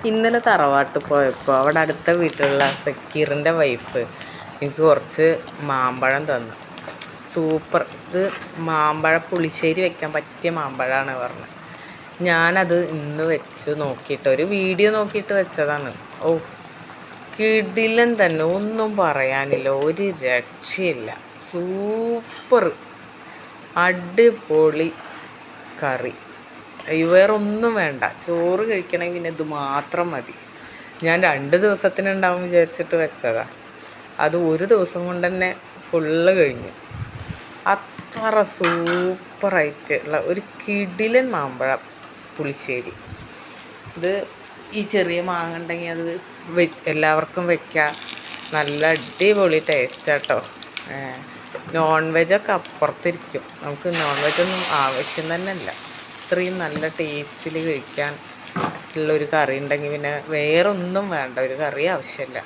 ഇന്നലെ തറവാട്ട് പോയപ്പോൾ അവിടെ അടുത്ത വീട്ടിലുള്ള സക്കീറിൻ്റെ വൈഫ് എനിക്ക് കുറച്ച് മാമ്പഴം തന്നു. സൂപ്പർ, ഇത് മാമ്പഴ പുളിശ്ശേരി വെക്കാൻ പറ്റിയ മാമ്പഴമാണ് പറഞ്ഞത്. ഞാനത് ഇന്ന് വെച്ച് നോക്കിയിട്ട് ഒരു വീഡിയോ നോക്കിയിട്ട് വെച്ചതാണ്. ഓ, കിടിലൻ തന്നെ, ഒന്നും പറയാനില്ല, ഒരു രക്ഷയില്ല. സൂപ്പർ അടിപൊളി കറി. വേറൊന്നും വേണ്ട, ചോറ് കഴിക്കണമെങ്കിൽ പിന്നെ ഇത് മാത്രം മതി. ഞാൻ 2 ദിവസത്തിനുണ്ടാവും വിചാരിച്ചിട്ട് വെച്ചതാ. അത് ഒരു ദിവസം കൊണ്ട് തന്നെ ഫുള്ള് കഴിഞ്ഞു. അത്ര സൂപ്പറായിട്ടുള്ള ഒരു കിടിലൻ മാമ്പഴ പുളിശ്ശേരി. ഇത് ഈ ചെറിയ മാങ്ങ ഉണ്ടെങ്കിൽ അത് എല്ലാവർക്കും വെക്കാം. നല്ല അടിപൊളി ടേസ്റ്റാട്ടോ. നോൺ വെജൊക്കെ അപ്പുറത്തിരിക്കും. നമുക്ക് നോൺ വെജൊന്നും ആവശ്യം തന്നെ ഇല്ല. ഇത്രയും നല്ല ടേസ്റ്റിൽ കഴിക്കാൻ ഉള്ളൊരു കറി ഉണ്ടെങ്കിൽ പിന്നെ വേറൊന്നും വേണ്ട, ഒരു കറി ആവശ്യമില്ല.